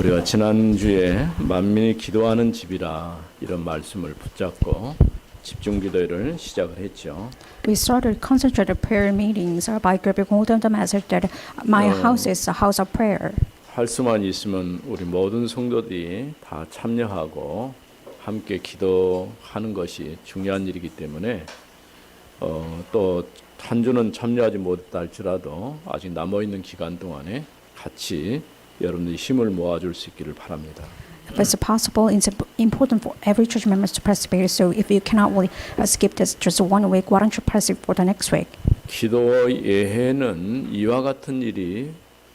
우리가 지난주에 만민이 기도하는 집이라 이런 말씀을 붙잡고 집중 기도를 시작을 했죠. We started concentrated prayer meetings by grabbing hold of the message that my house is a house of prayer. 할 수만 있으면 우리 모든 성도들이 다 참여하고 함께 기도하는 것이 중요한 일이기 때문에 또 한 주는 참여하지 못했다 할지라도 아직 남아있는 기간 동안에 같이 여러분들이 힘을 모아줄 수 있기를 바랍니다. If it's possible, it's important for every church members to participate. So if you cannot really skip this just 1 week, why don't you participate for the next week? 기도 예해는 이와 같은 일이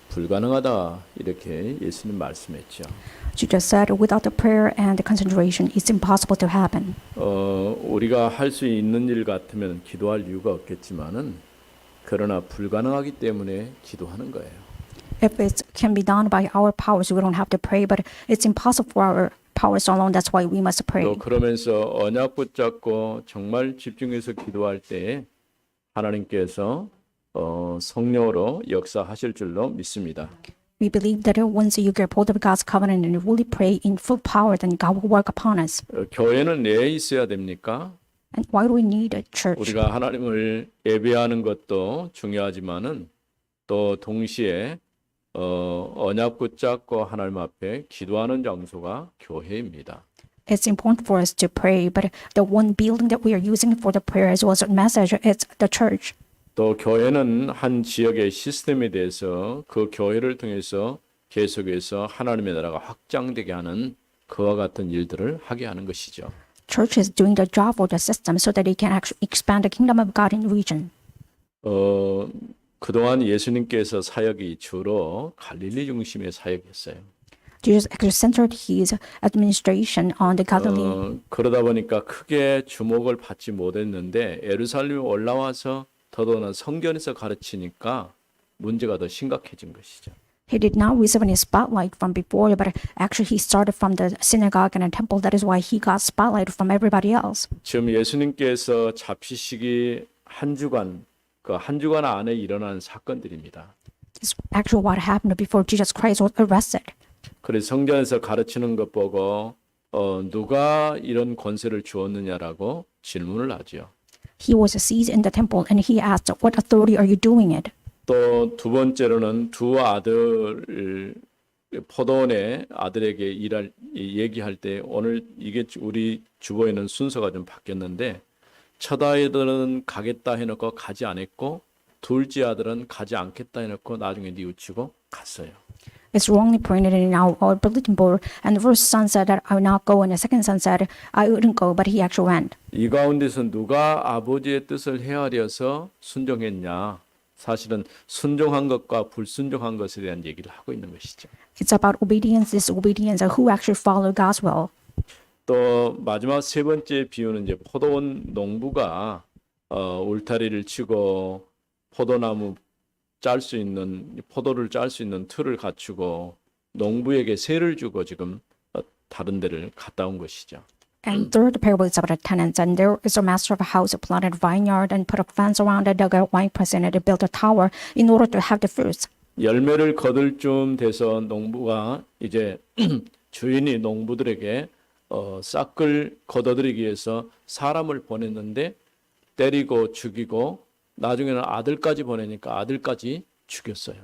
불가능하다 이렇게 예수님 말씀했죠. Jesus said, without the prayer and the concentration, it's impossible to happen. 우리가 할 수 있는 일 같으면 기도할 이유가 없겠지만은 그러나 불가능하기 때문에 기도하는 거예요. If it can be done by our powers, we don't have to pray, but it's impossible for our powers alone. That's why we must pray. 또 그러면서 언약 붙잡고 정말 집중해서 기도할 때 하나님께서 성령으로 역사하실 줄로 믿습니다. We believe that once you get hold of God's covenant and really pray in full power, then God will work upon us. 교회는 왜 있어야 됩니까? And why do we need a church? 우리가 하나님을 예배하는 것도 중요하지만은 또 동시에 언약 붙잡고 하나님 앞에 기도하는 장소가 교회입니다. It's important for us to pray, but the one building that we are using for the prayer as well as a message, it's the church. 또 교회는 한 지역의 시스템에 대해서 그 교회를 통해서 계속해서 하나님의 나라가 확장되게 하는 그와 같은 일들을 하게 하는 것이죠. Church is doing the job for the system so that it can actually expand the kingdom of God in region. 그동안 예수님께서 사역이 주로 갈릴리 중심의 사역이었어요. Jesus actually centered his administration on the Galilee. 그러다 보니까 크게 주목을 받지 못했는데 예루살렘에 올라와서 더더나 성전에서 가르치니까 문제가 더 심각해진 것이죠. He did not receive any spotlight from before, but actually he started from the synagogue and a temple. That is why he got spotlight from everybody else. 지금 예수님께서 잡히시기 한 주간 그 한 주간 안에 일어난 사건들입니다. It's actually what happened before Jesus Christ was arrested. 그래서 성전에서 가르치는 것 보고 누가 이런 권세를 주었느냐라고 질문을 하죠. He was seized in the temple and he asked, "What authority are you doing it?" 또 두 번째로는 두 아들 포도원의 아들에게 얘기할 때 오늘 이게 우리 주보에는 순서가 좀 바뀌었는데 첫 아들은 가겠다 해놓고 가지 않았고 둘째 아들은 가지 않겠다 해놓고 나중에 뉘우치고 갔어요. It's wrongly printed in our bulletin board. And the first son said that I will not go, and the second son said I wouldn't go, but he actually went. 이 가운데서 누가 아버지의 뜻을 헤아려서 순종했냐? 사실은 순종한 것과 불순종한 것에 대한 얘기를 하고 있는 것이죠. It's about obedience, disobedience, and who actually followed God's will. 또 마지막 세 번째 비유는 이제 포도원 농부가 울타리를 치고 포도나무 짤 수 있는 포도를 짤 수 있는 틀을 갖추고 농부에게 세를 주고 지금 다른 데를 갔다 온 것이죠. And third parable is about the tenants. And there is a master of a house who planted a vineyard and put a fence around it, dug a wine press in it, and built a tower in order to have the fruits. 열매를 거둘 쯤 돼서 농부가 이제 주인이 농부들에게 싹을 거둬들이기 위해서 사람을 보냈는데 때리고 죽이고 나중에는 아들까지 보내니까 아들까지 죽였어요.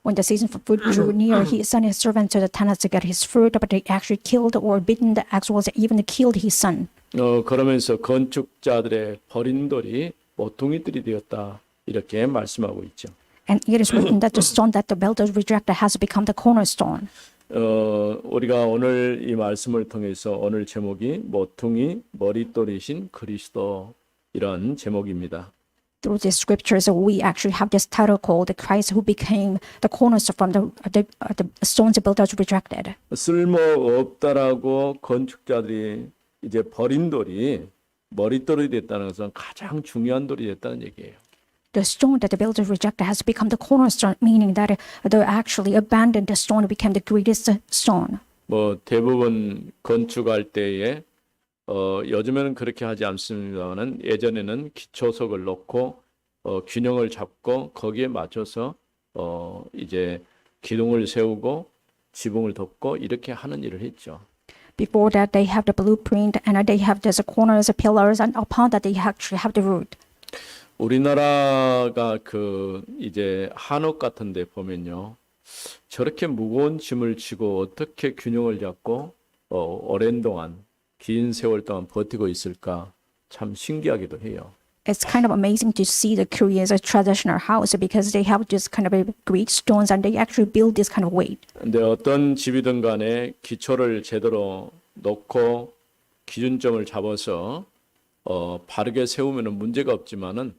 When the season for fruit drew near, he sent his servant to the tenants to get his fruit, but they actually killed or beaten the ex-wives, even killed his son. 그러면서 건축자들의 버린 돌이 모퉁이들이 되었다 이렇게 말씀하고 있죠. And it is written that the stone that the builders rejected has become the cornerstone. 우리가 오늘 이 말씀을 통해서 오늘 제목이 모퉁이 머릿돌이신 그리스도 이런 제목입니다. Through these scriptures, we actually have this title called "The Christ who became the cornerstone from the stones the builders rejected." 쓸모 없다라고 건축자들이 이제 버린 돌이 머릿돌이 됐다는 것은 가장 중요한 돌이 됐다는 얘기예요. The stone that the builders rejected has become the cornerstone, meaning that they actually abandoned the stone and became the greatest stone. 뭐 대부분 건축할 때에 요즘에는 그렇게 하지 않습니다만 예전에는 기초석을 놓고 균형을 잡고 거기에 맞춰서 이제 기둥을 세우고 지붕을 덮고 이렇게 하는 일을 했죠. Before that, they have the blueprint and they have the corners, pillars, and upon that they actually have the root. 우리나라가 이제 한옥 같은 데 보면요. 저렇게 무거운 짐을 지고 어떻게 균형을 잡고 오랜 동안 긴 세월 동안 버티고 있을까 참 신기하기도 해요. It's kind of amazing to see the Korea's traditional house because they have just kind of Greek stones and they actually build this kind of weight. 근데 어떤 집이든 간에 기초를 제대로 놓고 기준점을 잡아서 바르게 세우면 문제가 없지만은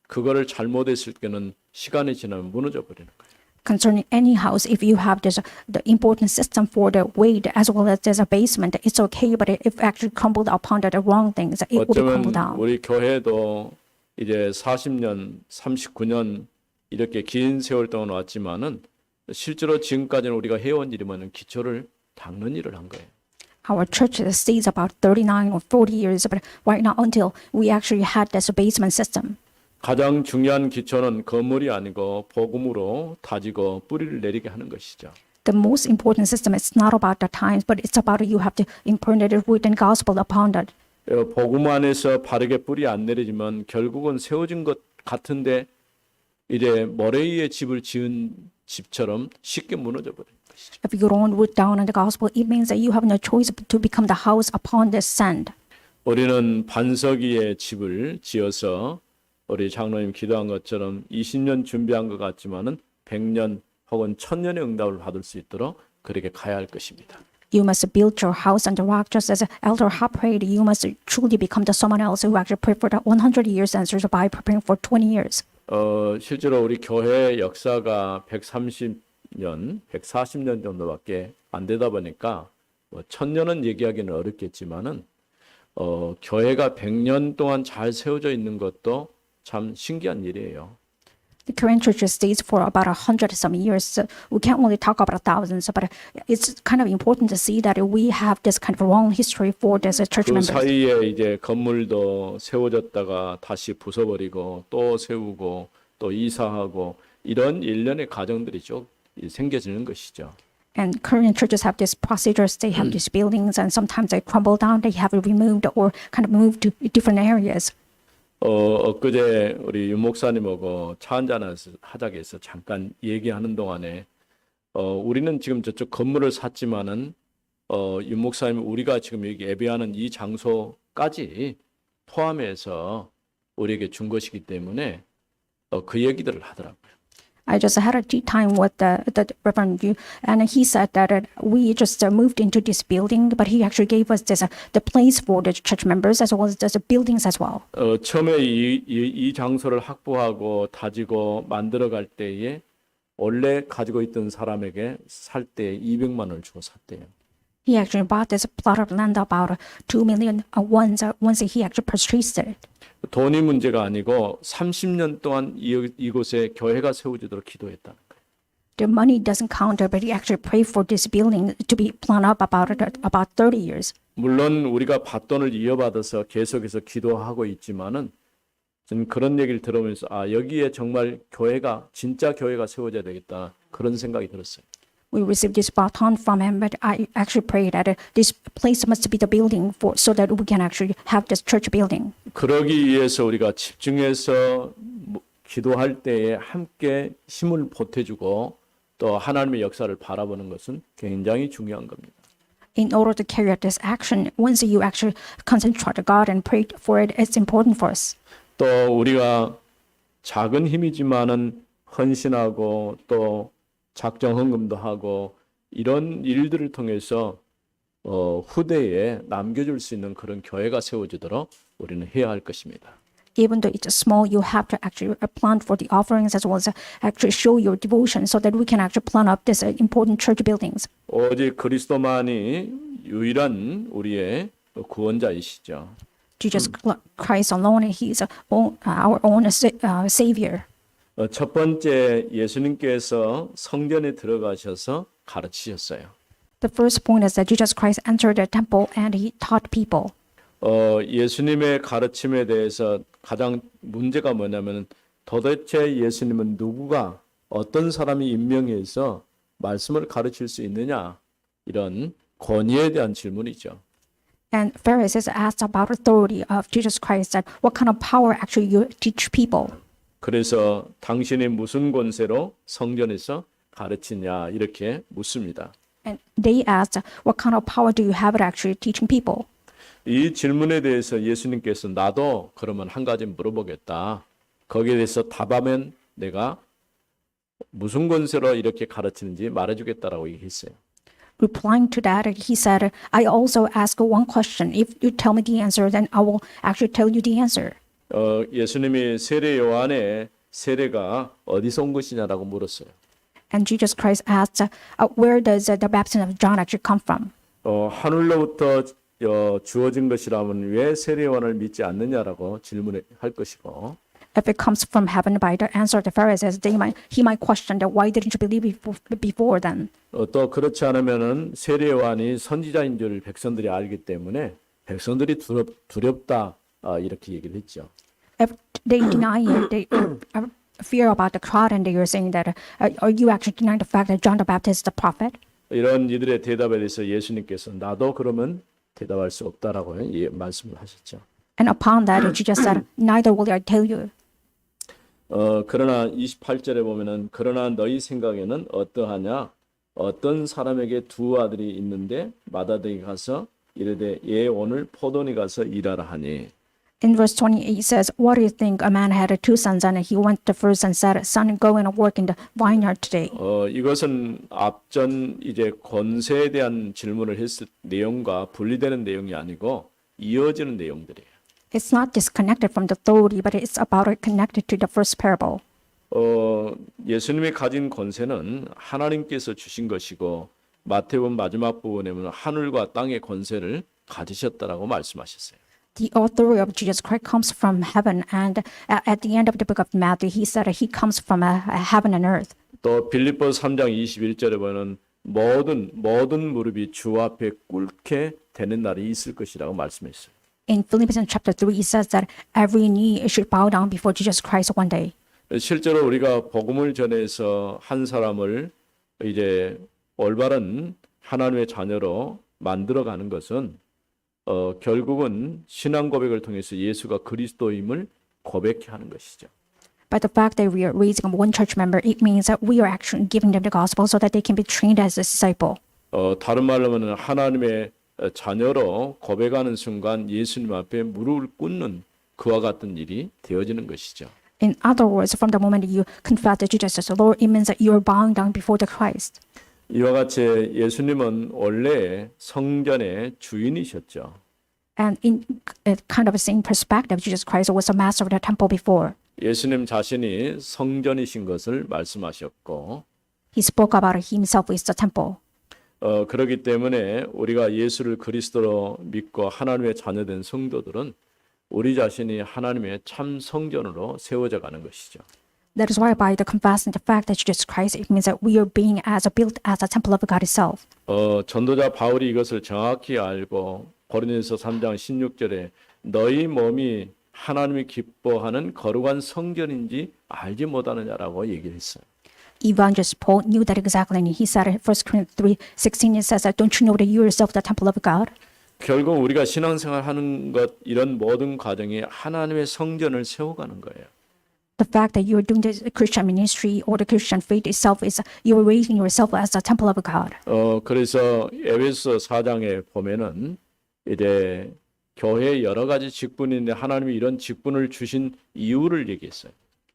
그거를 잘못했을 때는 시간이 지나면 무너져 버리는 거예요. Concerning any house, if you have this the important system for the weight as well as there's a basement, it's okay. But if actually crumbled upon the wrong things, it will crumble 어쩌면 down. 우리 교회도 이제 40년, 39년 이렇게 긴 세월 동안 왔지만은 실제로 지금까지는 우리가 해온 일이면 기초를 닦는 일을 한 거예요. Our church stays about 39 or 40 years, but right now until we actually had this basement system. 가장 중요한 기초는 건물이 아니고 복음으로 다지고 뿌리를 내리게 하는 것이죠. The most important system is not about the times, but it's about you have to imprint the root and gospel upon that. 복음 안에서 바르게 뿌리 안 내리지만 결국은 세워진 것 같은데 이제 모래 위에 집을 지은 집처럼 쉽게 무너져 버려요. If you don't root down on the gospel, it means that you have no choice but to become the house upon this sand. 우리는 반석 위에 집을 지어서 우리 장로님 기도한 것처럼 20년 준비한 것 같지만은 100년 혹은 1000년의 응답을 받을 수 있도록 그렇게 가야 할 것입니다. You must build your house on the rock, just as Elder Ha prayed. You must truly become the someone else who actually prayed for the 100 years answers by preparing for 20 years. 실제로 우리 교회 역사가 130년, 140년 정도밖에 안 되다 보니까 1000년은 얘기하기는 어렵겠지만은 교회가 100년 동안 잘 세워져 있는 것도 참 신기한 일이에요. The Korean church stays for about 100 some years. So we can't really talk about thousands, but it's kind of important to see that we have this kind of long history for this church 그 members. 사이에 이제 건물도 세워졌다가 다시 부숴버리고 또 세우고 또 이사하고 이런 일련의 과정들이 쭉 생겨지는 것이죠. And Korean churches have these procedures. They have these buildings, and sometimes they crumble down. They have it removed or kind of moved to different areas. 엊그제 우리 윤 목사님하고 차 한잔 하자고 해서 잠깐 얘기하는 동안에 우리는 지금 저쪽 건물을 샀지만은 윤 목사님 우리가 지금 여기 예배하는 이 장소까지 포함해서 우리에게 준 것이기 때문에 그 얘기들을 하더라고요. I just had a tea time with the Reverend Yu, and he said that we just moved into this building, but he actually gave us this the place for the church members as well as the buildings as well. 처음에 이 장소를 확보하고 다지고 만들어 갈 때에 원래 가지고 있던 사람에게 살 때 200만 원을 주고 샀대요. He actually bought this plot of land about 2 million once he actually purchased it. 돈이 문제가 아니고 30년 동안 이곳에 교회가 세워지도록 기도했다는 거예요. The money doesn't count, but he actually prayed for this building to be planned up about 30 years. 물론 우리가 밭돈을 이어받아서 계속해서 기도하고 있지만은 저는 그런 얘기를 들으면서 여기에 정말 교회가 진짜 교회가 세워져야 되겠다 그런 생각이 들었어요. We received this baton from him, but I actually prayed that this place must be the building for so that we can actually have this church building. 그러기 위해서 우리가 집중해서 기도할 때에 함께 힘을 보태주고 또 하나님의 역사를 바라보는 것은 굉장히 중요한 겁니다. In order to carry out this action, once you actually concentrate on God and pray for it, it's important for us. 또 우리가 작은 힘이지만은 헌신하고 또 작정 헌금도 하고 이런 일들을 통해서 후대에 남겨줄 수 있는 그런 교회가 세워지도록 우리는 해야 할 것입니다. Even though it's small, you have to actually plan for the offerings as well as actually show your devotion so that we can actually plan up this important church buildings. 오직 그리스도만이 유일한 우리의 구원자이시죠. Jesus Christ alone, He's our own Savior. 첫 번째 예수님께서 성전에 들어가셔서 가르치셨어요. The first point is that Jesus Christ entered the temple and He taught people. 예수님의 가르침에 대해서 가장 문제가 뭐냐면 도대체 예수님은 누구가 어떤 사람이 임명해서 말씀을 가르칠 수 있느냐? 이런 권위에 대한 질문이죠. And Pharisees asked about authority of Jesus Christ, that what kind of power actually you teach people. 그래서 당신이 무슨 권세로 성전에서 가르치냐 이렇게 묻습니다. And they asked, what kind of power do you have at actually teaching people? 이 질문에 대해서 예수님께서 나도 그러면 한 가지 물어보겠다. 거기에 대해서 답하면 내가 무슨 권세로 이렇게 가르치는지 말해주겠다라고 얘기했어요. Replying to that, he said, I also ask one question. If you tell me the answer, then I will actually tell you the answer. 예수님이 세례 요한의 세례가 어디서 온 것이냐라고 물었어요. And Jesus Christ asked, where does the baptism of John actually come from? 하늘로부터 주어진 것이라면 왜 세례 요한을 믿지 않느냐라고 질문할 것이고 If it comes from heaven, by the answer of the Pharisees, he might question that why didn't you believe before then? 또 그렇지 않으면은 세례 요한이 선지자인 줄 백성들이 알기 때문에 백성들이 두렵다 이렇게 얘기를 했죠. If they deny it, they fear about the crowd, and they are saying that, are you actually denying the fact that John the Baptist is the prophet? 이런 이들의 대답에 대해서 예수님께서 나도 그러면 대답할 수 없다라고 말씀을 하셨죠. And upon that, Jesus said, neither will I tell you. 그러나 28절에 보면은 그러나 너희 생각에는 어떠하냐? 어떤 사람에게 두 아들이 있는데 맏아들이 가서 이르되 얘 오늘 포도원에 가서 일하라 하니. In verse 28 says, what do you think? A man had two sons, and he went to first and said, son, go and work in the vineyard today. 이것은 앞전 이제 권세에 대한 질문을 했을 내용과 분리되는 내용이 아니고 이어지는 내용들이에요. It's not disconnected from the authority, but it's about it connected to the first parable. 예수님이 가진 권세는 하나님께서 주신 것이고 마태복음 마지막 부분에 보면 하늘과 땅의 권세를 가지셨다라고 말씀하셨어요. The authority of Jesus Christ comes from heaven, and at the end of the book of Matthew, he said he comes from heaven and earth. 또 빌립보서 3장 21절에 보면 모든 무릎이 주 앞에 꿇게 되는 날이 있을 것이라고 말씀했어요. In Philippians chapter 3, it says that every knee should bow down before Jesus Christ one day. 실제로 우리가 복음을 전해서 한 사람을 이제 올바른 하나님의 자녀로 만들어가는 것은 결국은 신앙 고백을 통해서 예수가 그리스도임을 고백해 하는 것이죠. But the fact that we are raising up one church member, it means that we are actually giving them the gospel so that they can be trained as a disciple. 다른 말로 하면 하나님의 자녀로 고백하는 순간 예수님 앞에 무릎을 꿇는 그와 같은 일이 되어지는 것이죠. In other words, from the moment that you confess that Jesus is the Lord, it means that you are bowing down before the Christ. 이와 같이 예수님은 원래 성전의 주인이셨죠. And in kind of the same perspective, Jesus Christ was the master of the temple before. 예수님 자신이 성전이신 것을 말씀하셨고 He spoke about himself as the temple. 그렇기 때문에 우리가 예수를 그리스도로 믿고 하나님의 자녀된 성도들은 우리 자신이 하나님의 참 성전으로 세워져 가는 것이죠. That is why by the confessing the fact that Jesus Christ, it means that we are being built as a temple of God itself. 전도자 바울이 이것을 정확히 알고 고린도서 3장 16절에 너희 몸이 하나님이 기뻐하는 거룩한 성전인지 알지 못하느냐라고 얘기를 했어요. Evangelist Paul knew that exactly, and he said in 1 Corinthians 3:16, it says that don't you know that you yourself the temple of God? 결국 우리가 신앙생활 하는 것 이런 모든 과정이 하나님의 성전을 세워가는 거예요. The fact that you are doing the Christian ministry or the Christian faith itself is you are raising yourself as a temple of God. 그래서 에베소 4장에 보면은 이제 교회에 여러 가지 직분이 있는데 하나님이 이런 직분을 주신 이유를 얘기했어요.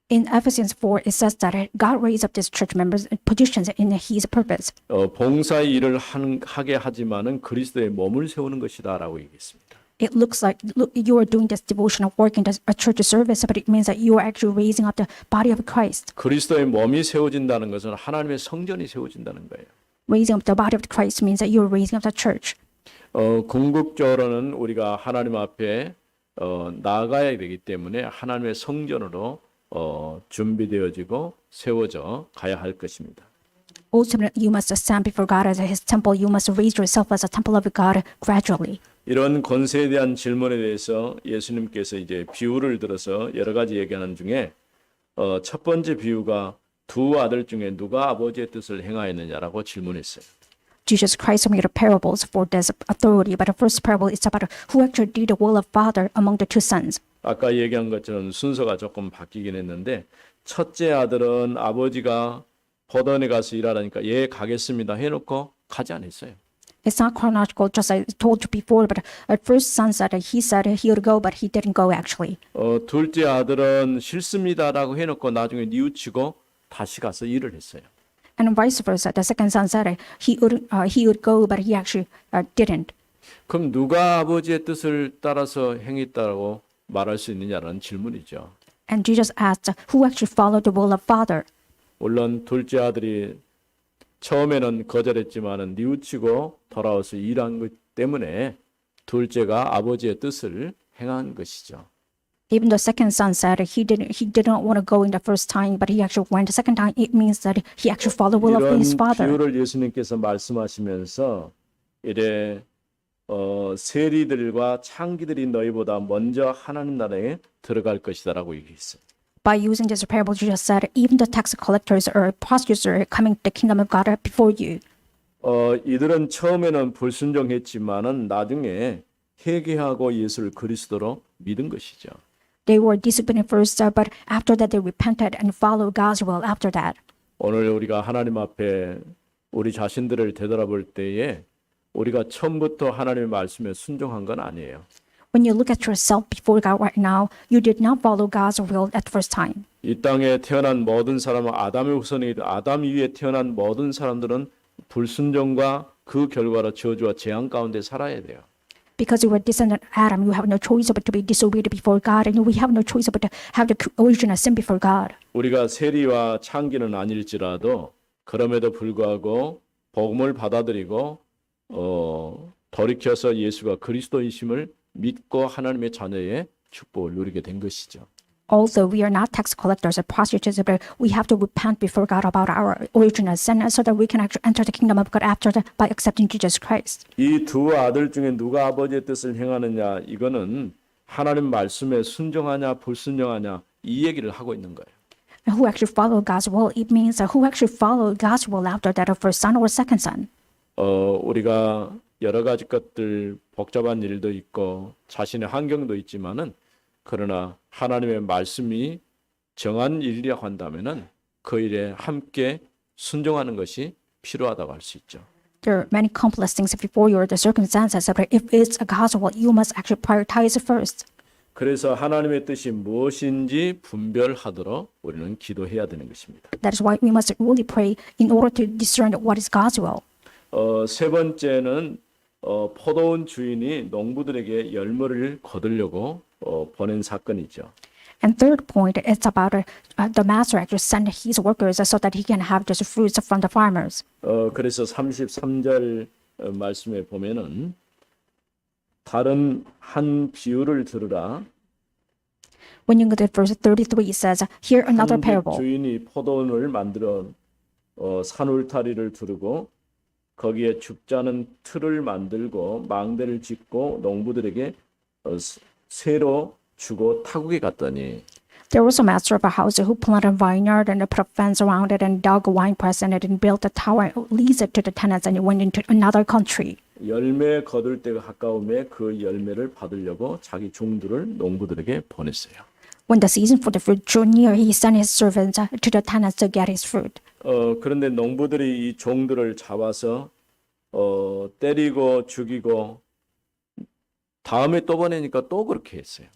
In Ephesians 4, it says that God raised up these church members positions in His purpose. 봉사의 일을 하게 하지만은 그리스도의 몸을 세우는 것이다라고 얘기했습니다. It looks like you are doing this devotional work in a church service, but it means that you are actually raising up the body of Christ. 그리스도의 몸이 세워진다는 것은 하나님의 성전이 세워진다는 거예요. Raising up the body of Christ means that you are raising up the church. 궁극적으로는 우리가 하나님 앞에 나아가야 되기 때문에 하나님의 성전으로 준비되어지고 세워져 가야 할 것입니다. Ultimately, you must stand before God as His temple. You must raise yourself as a temple of God gradually. 이런 권세에 대한 질문에 대해서 예수님께서 이제 비유를 들어서 여러 가지 얘기하는 중에 첫 번째 비유가 두 아들 중에 누가 아버지의 뜻을 행하였느냐라고 질문했어요. Jesus Christ made parables for this authority, but the first parable is about who actually did the will of Father among the two sons. 아까 얘기한 것처럼 순서가 조금 바뀌긴 했는데 첫째 아들은 아버지가 포도원에 가서 일하라니까 예 가겠습니다 해놓고 가지 않았어요. It's not chronological, just as I told you before, but at first son said he said he would go, but he didn't go actually. 둘째 아들은 싫습니다라고 해놓고 나중에 뉘우치고 다시 가서 일을 했어요. And vice versa, the second son said he would go, but he actually didn't. 그럼 누가 아버지의 뜻을 따라서 행했다고 말할 수 있느냐는 질문이죠. And Jesus asked, who actually followed the will of Father? 물론 둘째 아들이 처음에는 거절했지만은 뉘우치고 돌아와서 일한 것 때문에 둘째가 아버지의 뜻을 행한 것이죠. Even the second son said he didn't want to go in the first time, but he actually went the second time. It means that he actually followed the will of 이런 his father. 비유를 예수님께서 말씀하시면서 이래 세리들과 창기들이 너희보다 먼저 하나님 나라에 들어갈 것이다라고 얘기했어요. By using this parable, Jesus said, even the tax collectors or prostitutes are coming to the kingdom of God before you. 이들은 처음에는 불순종했지만은 나중에 회개하고 예수를 그리스도로 믿은 것이죠. They were disciplined first, but after that they repented and followed God's will after that. 오늘 우리가 하나님 앞에 우리 자신들을 되돌아볼 때에 우리가 처음부터 하나님의 말씀에 순종한 건 아니에요. When you look at yourself before God right now, you did not follow God's will at first time. 이 땅에 태어난 모든 사람은 아담의 후손이고 아담 이후에 태어난 모든 사람들은 불순종과 그 결과로 저주와 재앙 가운데 살아야 돼요. Because you were descendant of Adam, you have no choice but to be disobedient before God, and we have no choice but to have the original sin before God. 우리가 세리와 창기는 아닐지라도 그럼에도 불구하고 복음을 받아들이고 돌이켜서 예수가 그리스도이심을 믿고 하나님의 자녀의 축복을 누리게 된 것이죠. Although we are not tax collectors or prostitutes, but we have to repent before God about our original sin so that we can actually enter the kingdom of God after that by accepting Jesus Christ. 이 두 아들 중에 누가 아버지의 뜻을 행하느냐 이거는 하나님 말씀에 순종하냐 불순종하냐 이 얘기를 하고 있는 거예요. And who actually follow God's will? It means who actually follow God's will after that of first son or second son. 우리가 여러 가지 것들 복잡한 일도 있고 자신의 환경도 있지만은 그러나 하나님의 말씀이 정한 일이라고 한다면은 그 일에 함께 순종하는 것이 필요하다고 할 수 있죠. There are many complex things before you or the circumstances, but if it's a God's will, you must actually prioritize it first. 그래서 하나님의 뜻이 무엇인지 분별하도록 우리는 기도해야 되는 것입니다. That is why we must really pray in order to discern what is God's will. 세 번째는 포도원 주인이 농부들에게 열매를 거두려고 보낸 사건이죠. And third point is about the master actually sent his workers so that he can have just fruits from the farmers. 그래서 33절 말씀에 보면은 다른 한 비유를 들으라. When you go to verse 33, it says, "Here another 한 집 parable. 주인이 포도원을 만들어 산 울타리를 두르고 거기에 줍자는 틀을 만들고 망대를 짓고 농부들에게 새로 주고 타국에 갔더니 There was a master of a house who planted a vineyard and put a fence around it and dug a winepress in it and built a tower and leased it to the tenants and he went into another country. 열매 거둘 때가 가까움에 그 열매를 받으려고 자기 종들을 농부들에게 보냈어요. When the season for the fruit drew near, he sent his servants to the tenants to get his fruit. 그런데 농부들이 이 종들을 잡아서 때리고 죽이고 다음에 또 보내니까 또 그렇게 했어요.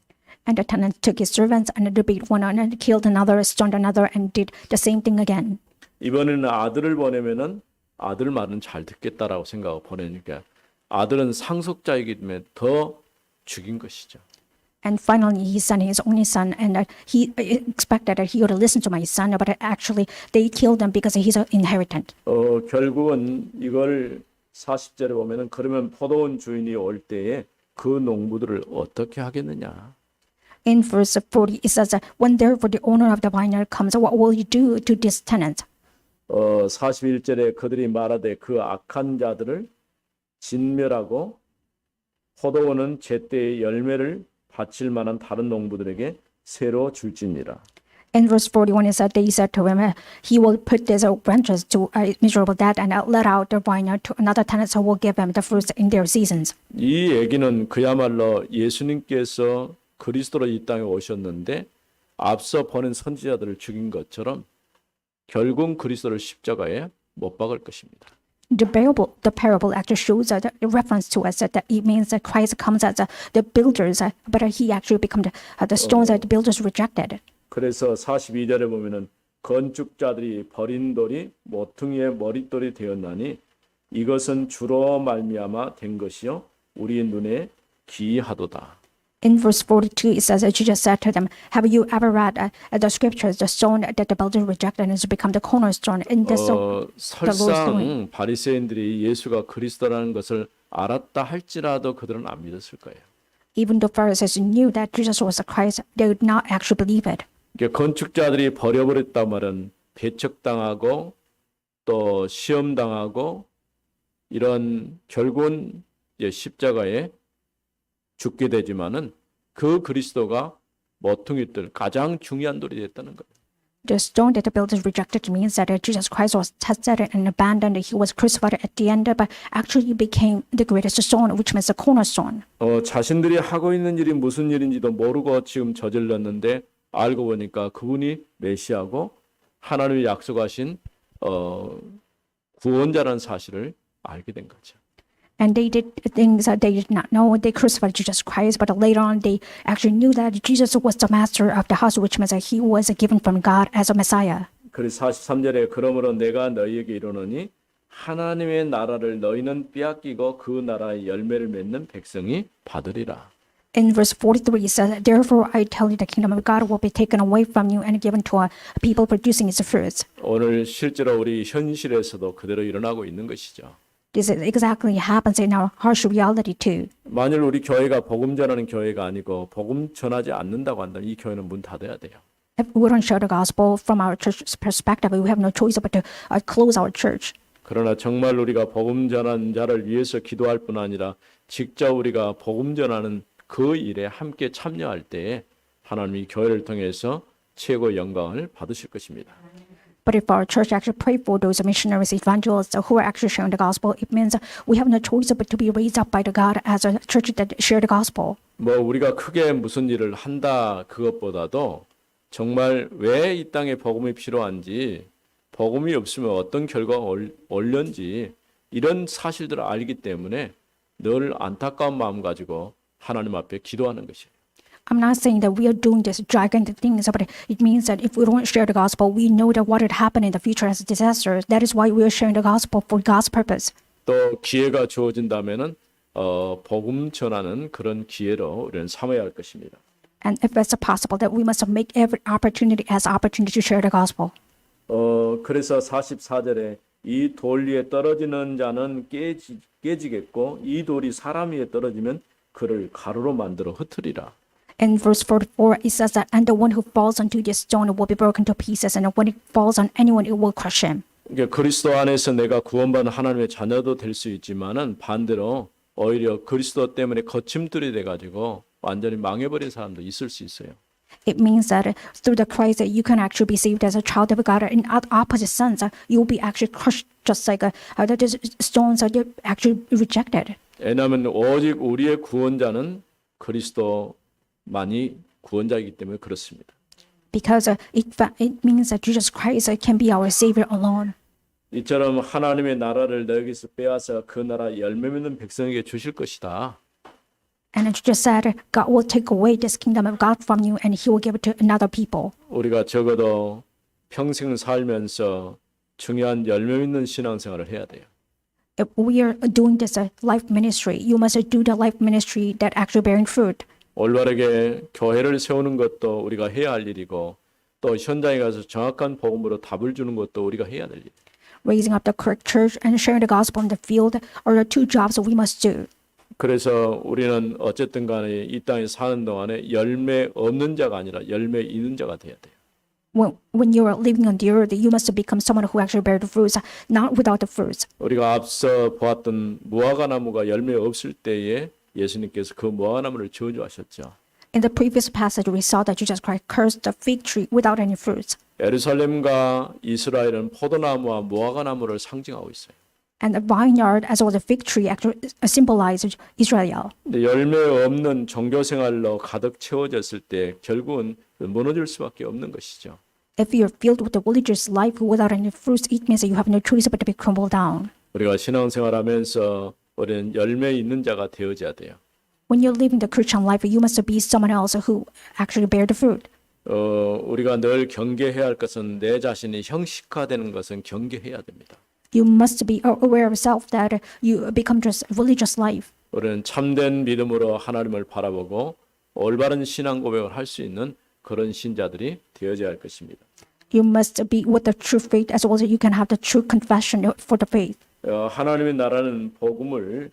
And the tenants took his servants and beat one and killed another, stoned another, and did the same thing again. 이번에는 아들을 보내면은 아들 말은 잘 듣겠다라고 생각하고 보내니까 아들은 상속자이기 때문에 더 죽인 것이죠. And finally, he sent his only son, and he expected that he would listen to my son, but actually they killed him because he's an inheritant. 결국은 이걸 40절에 보면은 그러면 포도원 주인이 올 때에 그 농부들을 어떻게 하겠느냐? In verse 40, it says, "When therefore the owner of the vineyard comes, what will you do to this tenant?" 41절에 그들이 말하되 그 악한 자들을 진멸하고 포도원은 제때의 열매를 바칠 만한 다른 농부들에게 새로 줄지니라. In verse 41, it said, they said to him, he will put these branches to a miserable death and let out the vine to another tenants who will give him the fruits in their seasons. 이 얘기는 그야말로 예수님께서 그리스도로 이 땅에 오셨는데 앞서 보낸 선지자들을 죽인 것처럼 결국 그리스도를 십자가에 못 박을 것입니다. The parable actually shows a reference to us that it means that Christ comes as the builders, but he actually becomes the stones that the builders rejected. 그래서 42절에 보면은 건축자들이 버린 돌이 모퉁이의 머릿돌이 되었나니 이것은 주로 말미암아 된 것이요 우리 눈에 기이하도다. In verse 42, it says, Jesus said to them, have you ever read the scriptures, the stone that the builders rejected has become the cornerstone? In this, 설상 바리새인들이 예수가 그리스도라는 것을 알았다 할지라도 그들은 안 믿었을 거예요. even the Pharisees knew that Jesus was the Christ, they would not actually believe it. 건축자들이 버려버렸단 말은 배척당하고 또 시험당하고 이런 결국은 십자가에 죽게 되지만은 그 그리스도가 모퉁이들 가장 중요한 돌이 됐다는 거예요. The stone that the builders rejected means that Jesus Christ was tested and abandoned. He was crucified at the end, but actually became the greatest stone, which means the cornerstone. 자신들이 하고 있는 일이 무슨 일인지도 모르고 지금 저질렀는데 알고 보니까 그분이 메시아고 하나님이 약속하신 구원자라는 사실을 알게 된 거죠. And they did things that they did not know. They crucified Jesus Christ, but later on they actually knew that Jesus was the master of the house, which means that he was given from God as a Messiah. 그래서 43절에 그러므로 내가 너희에게 이르노니 하나님의 나라를 너희는 빼앗기고 그 나라의 열매를 맺는 백성이 받으리라. In verse 43 it says, therefore I tell you the kingdom of God will be taken away from you and given to a people producing its fruits. 오늘 실제로 우리 현실에서도 그대로 일어나고 있는 것이죠. This is exactly happens in our harsh reality too. 만일 우리 교회가 복음 전하는 교회가 아니고 복음 전하지 않는다고 한다면 이 교회는 문 닫아야 돼요. If we don't share the gospel from our church's perspective, we have no choice but to close our church. 그러나 정말 우리가 복음 전하는 자를 위해서 기도할 뿐 아니라 직접 우리가 복음 전하는 그 일에 함께 참여할 때에 하나님이 교회를 통해서 최고의 영광을 받으실 것입니다. But if our church actually pray for those missionaries, evangelists who are actually sharing the gospel, it means we have no choice but to be raised up by the God as a church that share the gospel. 우리가 크게 무슨 일을 한다 그것보다도 정말 왜 이 땅에 복음이 필요한지 복음이 없으면 어떤 결과가 올련지 이런 사실들을 알기 때문에 늘 안타까운 마음 가지고 하나님 앞에 기도하는 것이에요. I'm not saying that we are doing this gigantic things, but it means that if we don't share the gospel, we know that what would happen in the future as disasters. That is why we are sharing the gospel for God's purpose. 또 기회가 주어진다면은 복음 전하는 그런 기회로 우리는 삼아야 할 것입니다. And if it's possible, that we must make every opportunity as opportunity to share the gospel. 그래서 44절에 이 돌 위에 떨어지는 자는 깨지겠고 이 돌이 사람 위에 떨어지면 그를 가루로 만들어 흩으리라. In verse 44, it says that, and the one who falls onto this stone will be broken to pieces, and when it falls on anyone, it will crush him. 그리스도 안에서 내가 구원받은 하나님의 자녀도 될 수 있지만은 반대로 오히려 그리스도 때문에 거침돌이 돼가지고 완전히 망해버린 사람도 있을 수 있어요. It means that through the Christ that you can actually be saved as a child of God. In opposite sense, you will be actually crushed just like the stones are actually rejected. 왜냐하면 오직 우리의 구원자는 그리스도만이 구원자이기 때문에 그렇습니다. Because it means that Jesus Christ can be our Savior alone. 이처럼 하나님의 나라를 너에게서 빼앗아 그 나라 열매 맺는 백성에게 주실 것이다. And it just said, God will take away this kingdom of God from you and he will give it to another people. 우리가 적어도 평생 살면서 중요한 열매 맺는 신앙생활을 해야 돼요. If we are doing this life ministry, you must do the life ministry that actually bearing fruit. 올바르게 교회를 세우는 것도 우리가 해야 할 일이고 또 현장에 가서 정확한 복음으로 답을 주는 것도 우리가 해야 될 일. Raising up the correct church and sharing the gospel in the field are the two jobs that we must do. 그래서 우리는 어쨌든 간에 이 땅에 사는 동안에 열매 없는 자가 아니라 열매 있는 자가 돼야 돼요. When you are living on the earth, you must become someone who actually bear the fruits, not without the fruits. 우리가 앞서 보았던 무화과 나무가 열매 없을 때에 예수님께서 그 무화과 나무를 저주하셨죠. In the previous passage, we saw that Jesus Christ cursed the fig tree without any fruits. 예루살렘과 이스라엘은 포도나무와 무화과나무를 상징하고 있어요. And the vineyard, as well as the fig tree, actually symbolizes Israel. 근데 열매 없는 종교 생활로 가득 채워졌을 때 결국은 무너질 수밖에 없는 것이죠. If you're filled with the religious life without any fruits, it means that you have no choice but to be crumbled down. 우리가 신앙생활하면서 우리는 열매 있는 자가 되어져야 돼요. When you're living the Christian life, you must be someone else who actually bear the fruit. 우리가 늘 경계해야 할 것은 내 자신이 형식화되는 것은 경계해야 됩니다. You must be aware of self that you become just religious life. 우리는 참된 믿음으로 하나님을 바라보고 올바른 신앙 고백을 할 수 있는 그런 신자들이 되어져야 할 것입니다. You must be with the true faith as well as you can have the true confession for the faith. 하나님의 나라는 복음을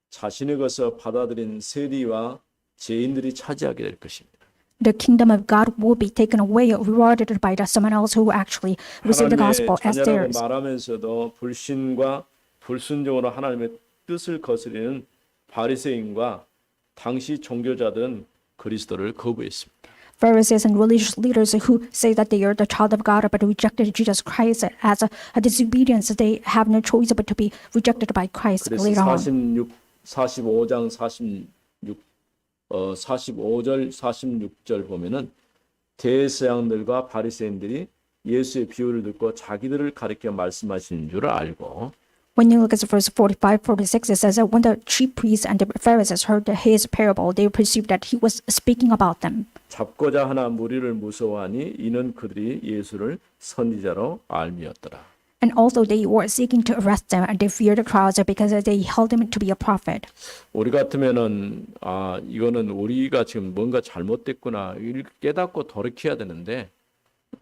자신의 것을 받아들인 세리와 죄인들이 차지하게 될 것입니다. The kingdom of God will be taken away, rewarded by someone else who actually received the 하나님의 gospel as 자녀라고 theirs. 말하면서도 불신과 불순종으로 하나님의 뜻을 거스리는 바리새인과 당시 종교자들은 그리스도를 거부했습니다. Pharisees and religious leaders who say that they are the child of God but rejected Jesus Christ as a disobedience, they have no choice but to be rejected by Christ 그래서 later on. 45장 45절 46절 보면은 대제사장들과 바리새인들이 예수의 비유를 듣고 자기들을 가리켜 말씀하시는 줄 알고 When you look at verse 45, 46, it says that when the chief priests and the Pharisees heard his parable, they perceived that he was speaking about them. 잡고자 하나 무리를 무서워하니 이는 그들이 예수를 선지자로 알미었더라. And also they were seeking to arrest them, and they feared the crowds because they held him to be a prophet. 우리 같으면은 이거는 우리가 지금 뭔가 잘못됐구나 이렇게 깨닫고 돌이켜야 되는데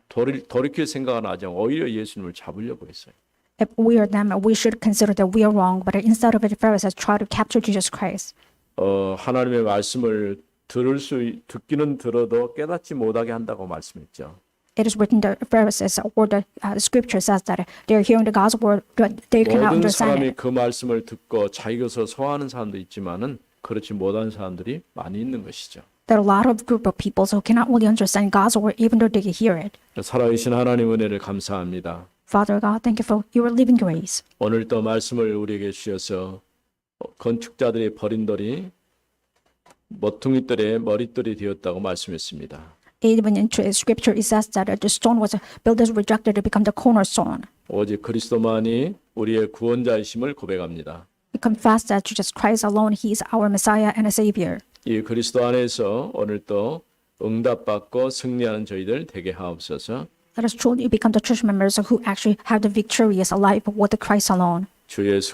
돌이킬 생각은 하지 않고 오히려 예수님을 잡으려고 했어요. If we are them, we should consider that we are wrong, but instead of it, the Pharisees try to capture Jesus Christ. 하나님의 말씀을 듣기는 들어도 깨닫지 못하게 한다고 말씀했죠. It is written the Pharisees or the scripture says that they are hearing the gospel, but they cannot 모든 understand 사람이 it. 그 말씀을 듣고 자기 것을 소화하는 사람도 있지만은 그렇지 못한 사람들이 많이 있는 것이죠. There are a lot of group of people who cannot really understand God's word, even though they can hear it. 살아계신 하나님 은혜를 감사합니다. Father God, thank you for your living grace. 오늘 또 말씀을 우리에게 주셔서 건축자들의 버린 돌이 머퉁이들의 머릿돌이 되었다고 말씀했습니다. Even in scripture, it says that the stone was builders rejected to become the cornerstone. 오직 그리스도만이 우리의 구원자이심을 고백합니다. We confess that Jesus Christ alone, He is our Messiah and a Savior. 이 그리스도 안에서 오늘 또 응답받고 승리하는 저희들 되게 하옵소서. Let us truly become the church members who actually have the victorious life with the Christ alone. 주 예수